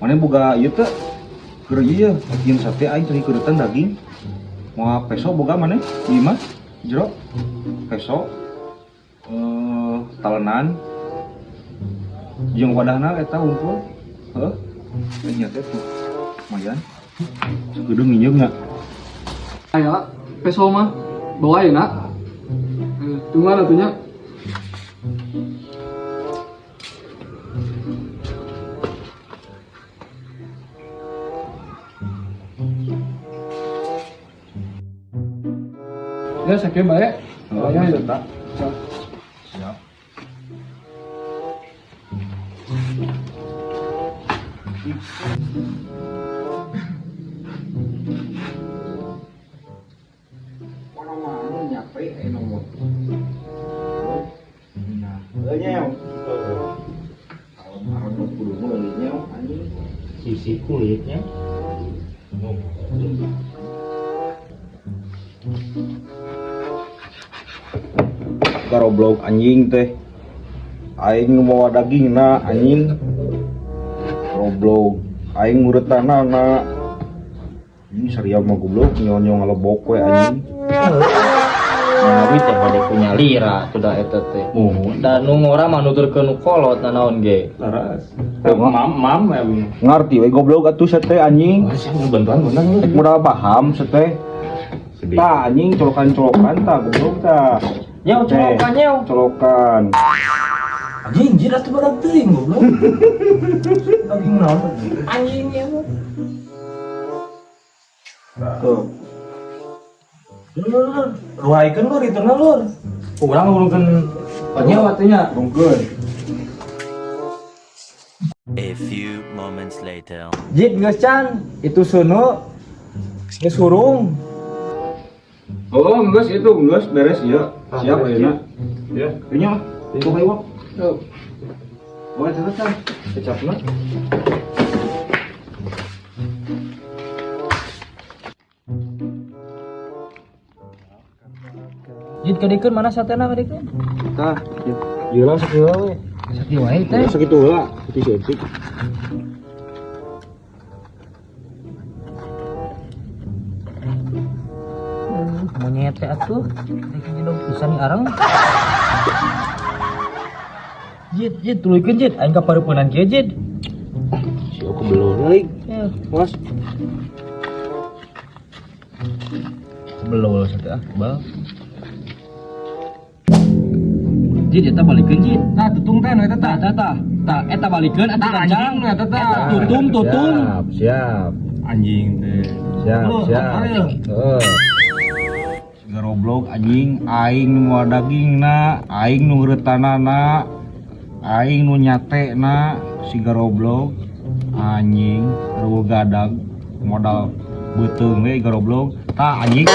Mana boga ieu teh keur ieu jeung sate aing teh keuretan daging. Moal peso boga mana? Ieu mah jero peso talenan jeung wadahna eta unggul. Heuh. Nya teh tuh. Lumayan. Sakedeung nginyeug nya. Aya peso mah bawa ya nak. Tunggu atunya. Ya sakit baik. Bayar ya tak. Siap. Mana nyampe nomor. Nah, nyeo. Kalau marah kudu mulai nyeo anjing. Sisi kulitnya. Garoblok anjing teh aing mau dagingna anjing goblok aing nguretanana ini saria mah goblok nyonyong ngalebok we anjing Nabi teh bade punya lira sudah eta teh. Dan nu ngora mah nuturkeun nu kolot naon ge. laras Mam ngarti we goblok atuh sate anjing masih bantuan bener rek modal paham sate tah anjing colokan-colokan tah goblok tah Nyau colokan nyau. colokan Anjing jirat teh badak teuing goblok. Daging naon anjing nyau. tuh Ruhaikeun lur itu na lur. Urang ngurungkeun nyau atunya. rungkeun A few moments later. Jit geus can itu sono geus surung. oh geus itu geus beres ya siap ayeuna ya nya tunggu hayu Tuh. oh eta kecapna Jit kadikeun mana satena kadikeun? tah Ieu lah sakieu we. Sakieu wae teh. sakitu heula itu setik Monyet teh atuh. Rek jedog pisan ni areng. Jit tuluykeun jit aing ka pareupeunnan kieu jit. si aku belum deui Ya, mas belol sateh bal. Jit eta balikeun jit. Tah tutung teh nu eta tah tah. Tah eta balikeun atuh kancang nu eta tah. Tutung. siap Anjing teh. siap garoblok anjing aing nu moal dagingna aing nu ngeuretanana aing nu nyatena si garoblok anjing ruweuh gadag modal beuteung we garoblok tah anjing